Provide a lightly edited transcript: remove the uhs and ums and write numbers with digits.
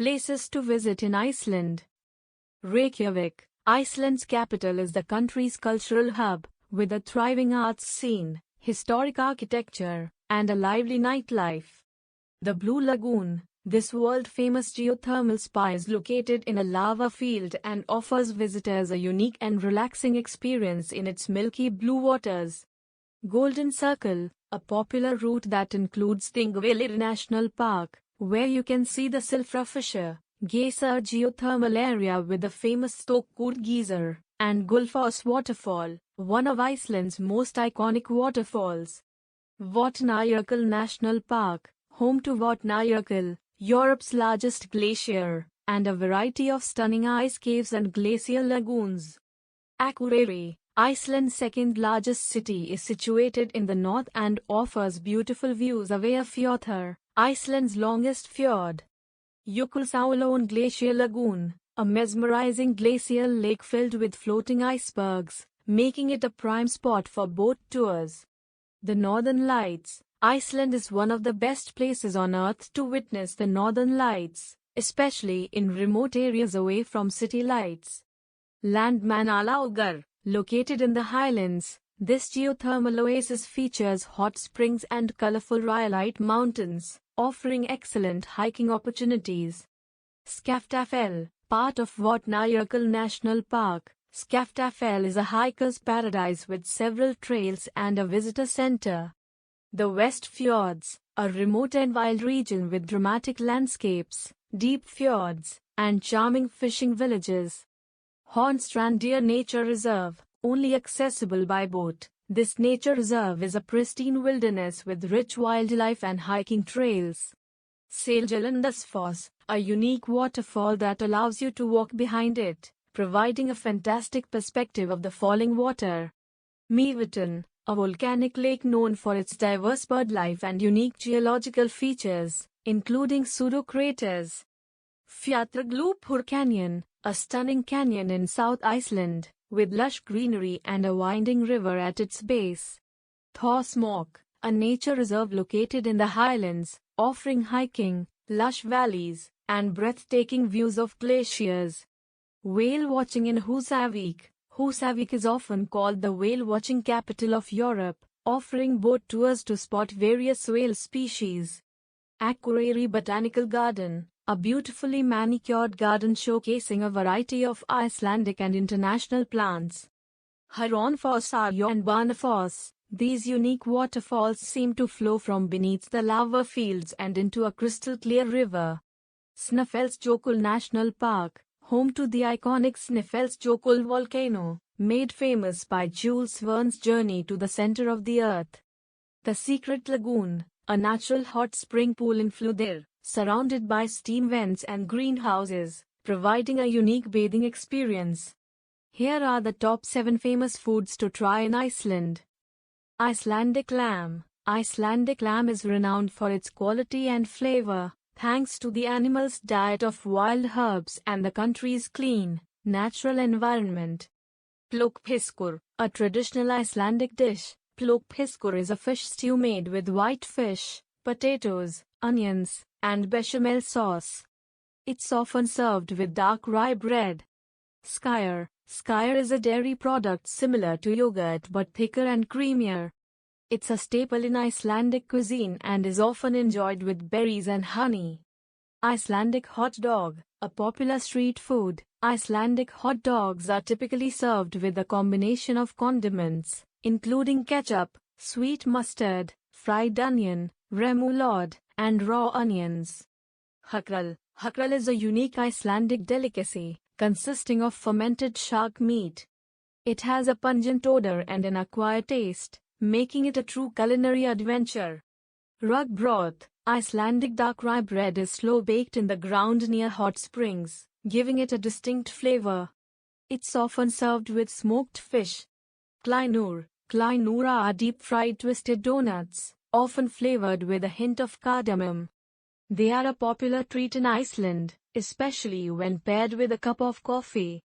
Places to visit in Iceland. Reykjavik, Iceland's capital, is the country's cultural hub, with a thriving arts scene, historic architecture, and a lively nightlife. The Blue Lagoon, this world-famous geothermal spa, is located in a lava field and offers visitors a unique and relaxing experience in its milky blue waters. Golden Circle, a popular route that includes Þingvellir National Park, where you can see the Silfrafisher, Geysir geothermal area with the famous Geyser, and Gullfoss Waterfall, one of Iceland's most iconic waterfalls. Vatnajökull National Park, home to Vatnajökull, Europe's largest glacier, and a variety of stunning ice caves and glacial lagoons. Akureyri, Iceland's second-largest city, is situated in the north and offers beautiful views of Eyjafjörður, Iceland's longest fjord. Jökulsárlón Glacial Lagoon, a mesmerizing glacial lake filled with floating icebergs, making it a prime spot for boat tours. The Northern Lights. Iceland is one of the best places on earth to witness the Northern Lights, especially in remote areas away from city lights. Landmannalaugar, located in the highlands, this geothermal oasis features hot springs and colorful rhyolite mountains, offering excellent hiking opportunities. Skaftafell, part of Vatnajökull National Park. Skaftafell is a hiker's paradise with several trails and a visitor center. The West Fjords, a remote and wild region with dramatic landscapes, deep fjords, and charming fishing villages. Hornstrandir Nature Reserve, only accessible by boat. This nature reserve is a pristine wilderness with rich wildlife and hiking trails. Seljalandsfoss, a unique waterfall that allows you to walk behind it, providing a fantastic perspective of the falling water. Mývatn, a volcanic lake known for its diverse birdlife and unique geological features, including pseudo-craters. Fjallaglúpur Canyon, a stunning canyon in South Iceland, with lush greenery and a winding river at its base. Þórsmörk, a nature reserve located in the highlands, offering hiking, lush valleys, and breathtaking views of glaciers. Whale watching in Húsavík. Húsavík is often called the whale-watching capital of Europe, offering boat tours to spot various whale species. Akureyri Botanical Garden, a beautifully manicured garden showcasing a variety of Icelandic and international plants. Hraunfoss and Barnafoss, these unique waterfalls seem to flow from beneath the lava fields and into a crystal-clear river. Snæfellsjökull National Park, home to the iconic Snæfellsjökull volcano, made famous by Jules Verne's journey to the center of the earth. The Secret Lagoon, a natural hot spring pool in Flúðir, surrounded by steam vents and greenhouses, providing a unique bathing experience. Here are the top 7 famous foods to try in Iceland. Icelandic lamb. Icelandic lamb is renowned for its quality and flavor, thanks to the animal's diet of wild herbs and the country's clean, natural environment. Plokkfiskur, a traditional Icelandic dish. Plokkfiskur is a fish stew made with white fish, potatoes, onions, and bechamel sauce. It's often served with dark rye bread. Skyr. Skyr is a dairy product similar to yogurt but thicker and creamier. It's a staple in Icelandic cuisine and is often enjoyed with berries and honey. Icelandic hot dog, a popular street food. Icelandic hot dogs are typically served with a combination of condiments, including ketchup, sweet mustard, fried onion, remoulade, and raw onions. Hákarl. Hákarl is a unique Icelandic delicacy, consisting of fermented shark meat. It has a pungent odor and an acquired taste, making it a true culinary adventure. Rúgbrauð. Icelandic dark rye bread is slow-baked in the ground near hot springs, giving it a distinct flavor. It's often served with smoked fish. Kleinur. Kleinur are deep-fried twisted donuts, often flavored with a hint of cardamom. They are a popular treat in Iceland, especially when paired with a cup of coffee.